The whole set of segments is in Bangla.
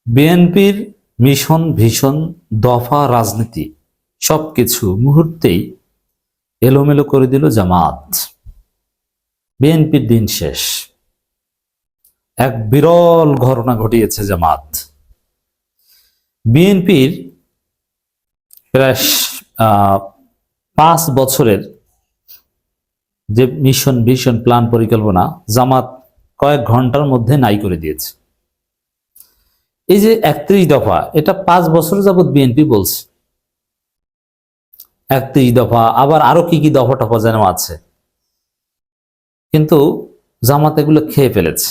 বিএনপির মিশন ভীষণ দফা রাজনীতি সবকিছু মুহূর্তেই এলোমেলো করে দিল জামাত। বিএনপির দিন শেষ। এক বিরল ঘটনা ঘটিয়েছে জামাত। বিএনপির প্রায় 5 বছরের যে মিশন ভিশন প্ল্যান পরিকল্পনা জামাত কয়েক ঘন্টার মধ্যে নাই করে দিয়েছে। এই যে 31 দফা, এটা 5 বছর যাবৎ বিএনপি বলছে 31 দফা, আবার আরো কি কি দফা টফা যেন আছে, কিন্তু জামাত এগুলো খেয়ে ফেলেছে।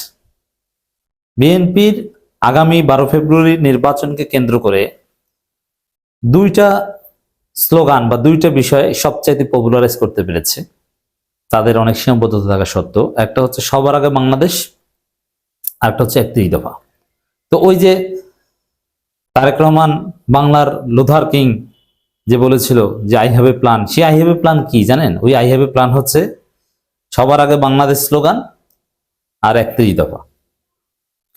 বিএনপির আগামী 12 ফেব্রুয়ারি নির্বাচনকে কেন্দ্র করে দুইটা স্লোগান বা দুইটা বিষয় সবচাইতে পপুলারাইজ করতে পেরেছে তাদের অনেক সীমাবদ্ধতা থাকা সত্ত্বেও। একটা হচ্ছে সবার আগে বাংলাদেশ, আরেকটা হচ্ছে 31 দফা। তো ওই যে তারেক রহমান বাংলার লুথার কিং যে বলেছিল যে আই হ্যাভ এ প্ল্যান, সেই আই হ্যাভ এ প্ল্যান কি জানেন? ওই আই হ্যাভ এ প্ল্যান হচ্ছে সবার আগে বাংলাদেশ স্লোগান আর 31 দফা।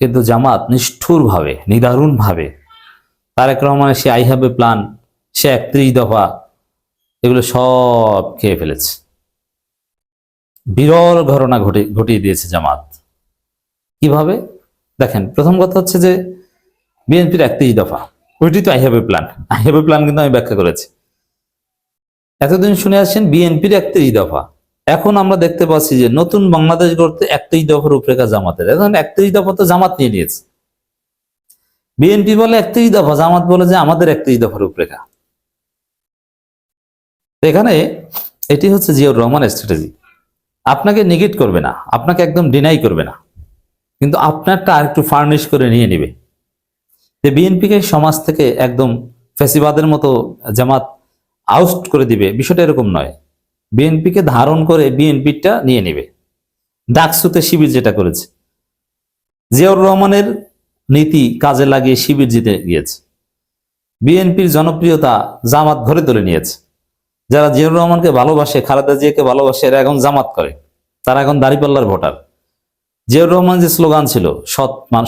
কিন্তু জামাত নিষ্ঠুরভাবে, নিদারুণভাবে তারেক রহমানের say I have a plan, সে 31 দফা, এগুলো সব খেয়ে ফেলেছে। বিরল ঘটনা ঘটিয়ে দিয়েছে জামাত। কিভাবে দেখেন, প্রথম কথা হচ্ছে যে বিএনপির 31 দফা, ওইটি তো I have a plan. I have a plan কিন্তু আমি ব্যাখ্যা করেছি। এতদিন শুনে আসছেন বিএনপির 31 দফা, এখন আমরা দেখতে পাচ্ছি যে নতুন বাংলাদেশ গড়তে 31 দফার রূপরেখা জামাতের। এখন 31 দফা তো জামাত নিয়ে নিয়েছে। বিএনপি বলে 31 দফা, জামাত বলে যে আমাদের 31 দফার রূপরেখা। এখানে এটি হচ্ছে জিয়াউর রহমানের স্ট্র্যাটেজি। আপনাকে নেগেট করবে না, আপনাকে একদম ডিনাই করবে না, কিন্তু আপনারটা আরেকটু ফার্নিশ করে নিয়ে নিবে। বিএনপিকে সমাজ থেকে একদম ফ্যাসিবাদের মতো জামাত আউট করে দিবে, বিষয়টা এরকম নয়। বিএনপিকে ধারণ করে বিএনপিটা নিয়ে নেবে। ডাকসুতে শিবির যেটা করেছে, জিয়াউর রহমানের নীতি কাজে লাগিয়ে শিবির জিতে গিয়েছে। বিএনপির জনপ্রিয়তা জামাত ঘরে তুলে নিয়েছে। যারা জিয়াউর রহমানকে ভালোবাসে, খালেদা জিয়াকে ভালোবাসে, এরা এখন জামাত করে, তারা এখন দাঁড়িপাল্লার ভোটার। জিয়াউর রহমান যে স্লোগান ছিল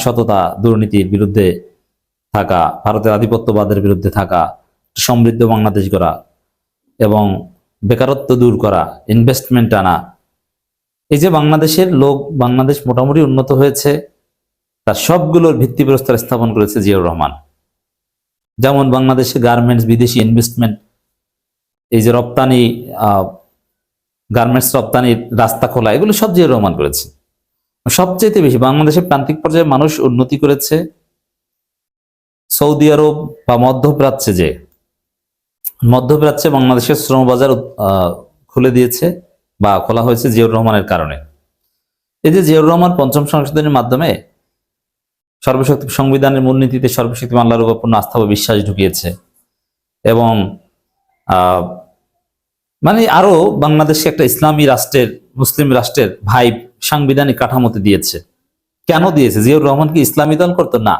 সততা, দুর্নীতির বিরুদ্ধে থাকা, ভারতের আধিপত্যবাদের বিরুদ্ধে থাকা, সমৃদ্ধ বাংলাদেশ গড়া এবং বেকারত্ব দূর করা, ইনভেস্টমেন্ট আনা, এই যে বাংলাদেশের লোক, বাংলাদেশ মোটামুটি উন্নত হয়েছে, তার সবগুলোর ভিত্তিপ্রস্তর স্থাপন করেছে জিয়াউর রহমান। যেমন বাংলাদেশে গার্মেন্টস, বিদেশি ইনভেস্টমেন্ট, এই যে রপ্তানি, গার্মেন্টস রপ্তানির রাস্তা খোলা, এগুলো সব জিয়াউর রহমান করেছে। সবচেয়ে বেশি বাংলাদেশের প্রান্তিক পর্যায়ে মানুষ উন্নতি করেছে সৌদি আরব বা মধ্যপ্রাচ্যে। যে মধ্যপ্রাচ্যে বাংলাদেশের শ্রমবাজার খুলে দিয়েছে বা খোলা হয়েছে জিয়াউর রহমানের কারণে। এই যে জিয়াউর রহমান পঞ্চম সংশোধনীর মাধ্যমে সর্বশক্তি সংবিধানের মূলনীতিতে সর্বশক্তি আল্লাহর উপর পূর্ণ আস্থা ও বিশ্বাস ঢুকিয়েছে এবং মানে আরো বাংলাদেশকে একটা ইসলামী রাষ্ট্রের, মুসলিম রাষ্ট্রের ভাই সাংবিধানিক কাঠামোতে দিয়েছে। কেন দিয়েছে? জিয়াউর রহমান কি ইসলামী দল করতো? না,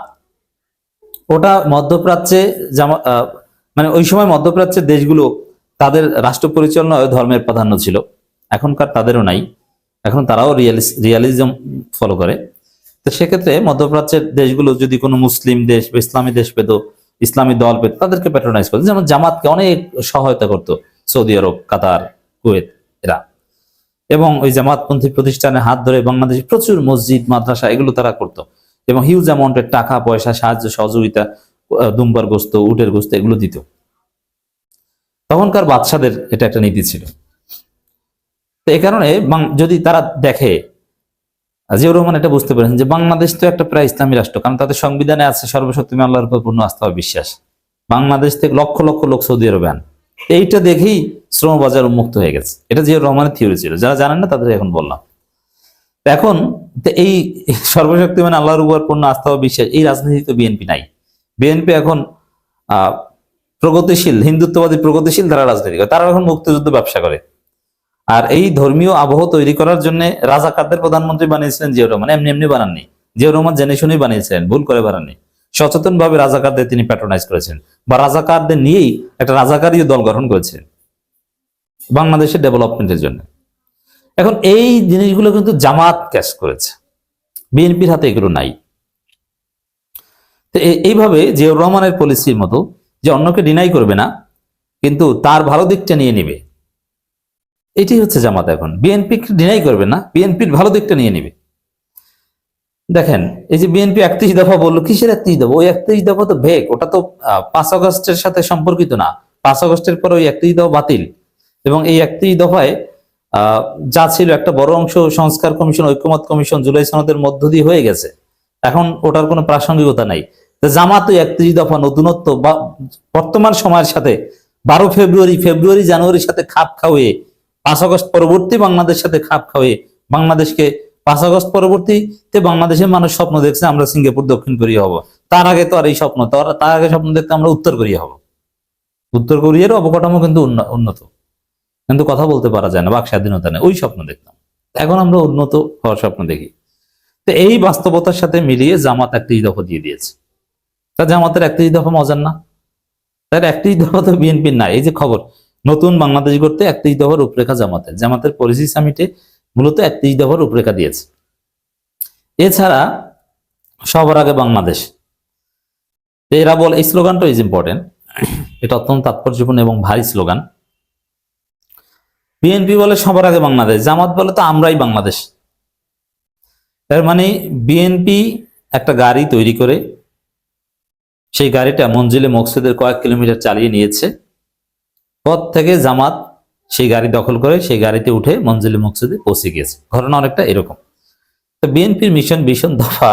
ওটা মধ্যপ্রাচ্যে মানে ওই সময় মধ্যপ্রাচ্যের দেশগুলো তাদের রাষ্ট্র পরিচালনায় ধর্মের প্রাধান্য ছিল, এখনকার তাদেরও নাই, এখন তারাও রিয়ালিজম ফলো করে। তো সেক্ষেত্রে মধ্যপ্রাচ্যের দেশগুলো যদি কোনো মুসলিম দেশ বা ইসলামী দেশ পেত, ইসলামী দল পেত, তাদেরকে প্যাট্রোনাইজ করতো। যেমন জামাতকে অনেক সহায়তা করতো সৌদি আরব, কাতার, কুয়েত এরা, এবং ওই জামাতপন্থী প্রতিষ্ঠানে হাত ধরে বাংলাদেশে প্রচুর মসজিদ, মাদ্রাসা এগুলো তারা করতো এবং হিউজ অ্যামাউন্টের টাকা পয়সা, সাহায্য সহযোগিতা, দুম্বার গোস্ত, উটের গোস্ত এগুলো দিত। তখনকার বাদশাদের এটা একটা নীতি ছিল। তো এই কারণে যদি তারা দেখে, জিয়াউর রহমান এটা বুঝতে পারেন যে বাংলাদেশ তো একটা প্রায় ইসলামী রাষ্ট্র, কারণ তাদের সংবিধানে আছে সর্বশক্তিমান আল্লাহর উপর পূর্ণ আস্থা ও বিশ্বাস। বাংলাদেশ থেকে লক্ষ লক্ষ লোক সৌদি আরবে আন, এইটা দেখেই শ্রমবাজার উন্মুক্ত হয়ে গেছে। এটা জিয়াউর রহমানের থিওরি ছিল, যারা জানেন না তাদের এখন বললাম। এখন এই সর্বশক্তিমান আল্লাহর উপর পূর্ণ আস্থা ও বিশ্বাস, এই রাজনীতি তো বিএনপি নাই। বিএনপি এখন প্রগতিশীল, হিন্দুত্ববাদী প্রগতিশীল তারা রাজনীতি করে, তারা এখন মুক্তিযুদ্ধ ব্যবসা করে। আর এই ধর্মীয় আবহ তৈরি করার জন্য রাজাকারদের প্রধানমন্ত্রী বানিয়েছিলেন জিয়াউর রহমান, এমনি এমনি বানাননি। জিয়াউর রহমান জেনে শুনেই বানিয়েছিলেন, ভুল করে বানাননি। সচেতন ভাবে রাজাকারদের তিনি প্যাট্রোনাইজ করেছেন বা রাজাকারদের নিয়েই একটা রাজাকারীয় দল গঠন করেছেন বাংলাদেশের ডেভেলপমেন্টের জন্য। এখন এই জিনিসগুলো কিন্তু জামাত ক্যাশ করেছে, বিএনপির হাতে এগুলো নাই। তো এইভাবে জিয়াউর রহমানের পলিসির মতো যে অন্যকে ডিনাই করবে না কিন্তু তার ভালো দিকটা নিয়ে নিবে, এটি হচ্ছে জামাত। এখন বিএনপি ডিনাই করবে না, বিএনপির ভালো দিকটা নিয়ে নিবে। দেখেন এই যে বিএনপি 31 দফা বললো, কিসের 31 দফা? ওই 31 দফা তো ভেক, ওটা তো 5 আগস্টের সাথে সম্পর্কিত না। 5 আগস্টের পরে ওই 31 দফা বাতিল, এবং এই 31 দফায় যা ছিল একটা বড় অংশ সংস্কার কমিশন, ঐক্যমত কমিশন, জুলাই সনদের মধ্য দিয়ে হয়ে গেছে। এখন ওটার কোনো প্রাসঙ্গিকতা নাই। জামাত ওই 31 দফা নতুনত্ব বা বর্তমান সময়ের সাথে 12 ফেব্রুয়ারি জানুয়ারির সাথে খাপ খাওয়িয়ে 5 আগস্ট পরবর্তী বাংলাদেশের সাথে খাপ খাওয়িয়ে বাংলাদেশকে 5 আগস্ট পরবর্তীতে বাংলাদেশের মানুষ স্বপ্ন দেখছে আমরা সিঙ্গাপুর দক্ষিণ কোরিয়া হব। তার আগে তো আর এই স্বপ্ন, তার আগে স্বপ্ন দেখতে আমরা উত্তর কোরিয়া হব। উত্তর কোরিয়ার অবকাঠামো কিন্তু উন্নত, কিন্তু কথা বলতে পারা যায় না, বাক স্বাধীনতা নেই, ওই স্বপ্ন দেখতাম। এখন আমরা উন্নত হওয়ার স্বপ্ন দেখি। তো এই বাস্তবতার সাথে মিলিয়ে জামাত 31 দফা দিয়ে দিয়েছে। তা জামাতের 31 দফা মজার না? তার 31 দফা তো বিএনপির না। এই যে খবর, নতুন বাংলাদেশ গড়তে 31 দফার রূপরেখা জামাতের পলিসি সামিটে মূলত 31 দফার রূপরেখা দিয়েছে। এছাড়া সবার আগে বাংলাদেশ, এরা বলে, এই স্লোগানটা ইজ ইম্পর্টেন্ট, এটা অত্যন্ত তাৎপর্যপূর্ণ এবং ভারী স্লোগান। বিএনপি বলে সবার আগে বাংলাদেশ, জামাত বলে তো আমরাই বাংলাদেশ। তার মানে বিএনপি একটা গাড়ি তৈরি করে সেই গাড়িটা মঞ্জিলে মকসুদের কয়েক কিলোমিটার চালিয়ে নিয়েছে, পথ থেকে জামাত সেই গাড়ি দখল করে সেই গাড়িতে উঠে মঞ্জিলে মকসুদে পৌঁছে গিয়েছে। ঘটনা অনেকটা এরকম। তো বিএনপির মিশন, ভীষণ দফা,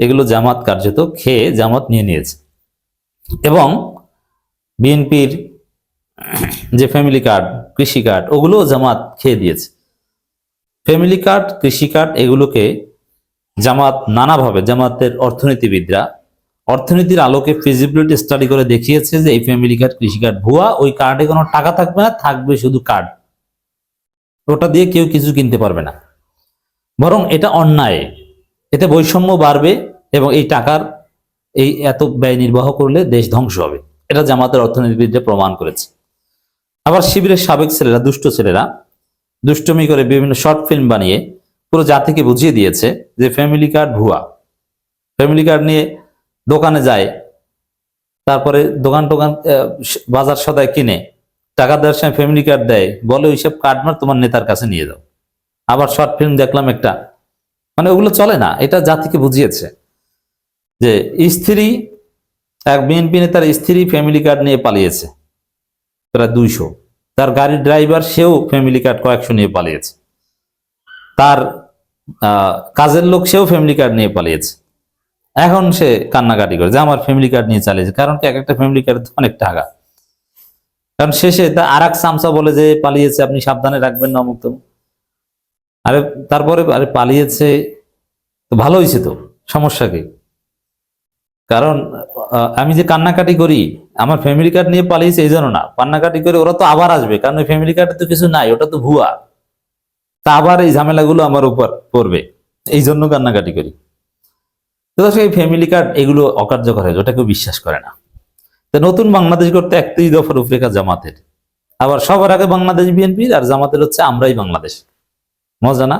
এগুলো জামাত কার্যত খেয়ে জামাত নিয়ে নিয়েছে। এবং বিএনপির যে ফ্যামিলি কার্ড, কৃষি কার্ড, ওগুলো জামাত খেয়ে দিয়েছে। ফ্যামিলি কার্ড, কৃষি কার্ড, এগুলোকে জামাত নানাভাবে, জামাতের অর্থনীতিবিদরা অর্থনীতির আলোকে ফিজিবিলিটি স্টাডি করে দেখিয়েছে যে এই ফ্যামিলি কার্ড, কৃষি কার্ড ভুয়া। ওই কার্ডে কোনো টাকা থাকবে না, থাকবে শুধু কার্ড। ওটা দিয়ে কেউ কিছু কিনতে পারবে না, বরং এটা অন্যায়, এতে বৈষম্য বাড়বে এবং এই টাকার এই এত ব্যয় নির্বাহ করলে দেশ ধ্বংস হবে। এটা জামাতের অর্থনীতিবিদরা প্রমাণ করেছে। আবার শিবিরের সাবেক ছেলেরা, দুষ্ট ছেলেরা দুষ্টমি করে বিভিন্ন শর্ট ফিল্ম বানিয়ে পুরো জাতিকে বুঝিয়ে দিয়েছে যে ফ্যামিলি কার্ড ভুয়া। ফ্যামিলি কার্ড নিয়ে দোকানে যায়, তারপরে দোকান বাজার সদায় কিনে টাকা দেওয়ার সময় ফ্যামিলি কার্ড দেয়, বলে ওইসব কার্ড মার তোমার নেতার কাছে নিয়ে যাও। আবার শর্ট ফিল্ম দেখলাম একটা, মানে ওগুলো চলে না। এটা জাতিকে বুঝিয়েছে যে স্ত্রী, এক বিএনপি নেতার স্ত্রী ফ্যামিলি কার্ড নিয়ে পালিয়েছে প্রায় 200, তার গাড়ির ড্রাইভার সেও ফ্যামিলি কার্ড কয়েকশো নিয়ে পালিয়েছে, তার কাজের লোক সেও ফ্যামিলি কার্ড নিয়ে পালিয়েছে। এখন সে কান্নাকাটি করে যে আমার ফ্যামিলি কার্ড নিয়ে চালিয়েছে। কারণ কি, এক একটা ফ্যামিলি কার্ড অনেক টাকা। কারণ শেষে আর এক চামচা বলে যে পালিয়েছে, আপনি সাবধানে রাখবেন না, অমুক তমুক। আরে তারপরে আরে পালিয়েছে তো ভালো হয়েছে, তো সমস্যা কি? কারণ আমি যে কান্নাকাটি করি আমার ফ্যামিলি কার্ড নিয়ে পালিয়েছে এই জন্য না, কান্নাকাটি করে ওরা তো আবার আসবে, কারণ ওই ফ্যামিলি কার্ডে তো কিছু নাই, ওটা তো ভুয়া, তা আবার এই ঝামেলাগুলো আমার উপর পড়বে, এই জন্য কান্নাকাটি করি। তো এই ফ্যামিলি কার্ড এগুলো অকার্যকর হয়, ওটা কেউ বিশ্বাস করে না। তো নতুন বাংলাদেশ করতে 31 দফা রূপরেখা জামাতের, আবার সবার আগে বাংলাদেশ বিএনপির, আর জামাতের হচ্ছে আমরাই বাংলাদেশ। মজা না?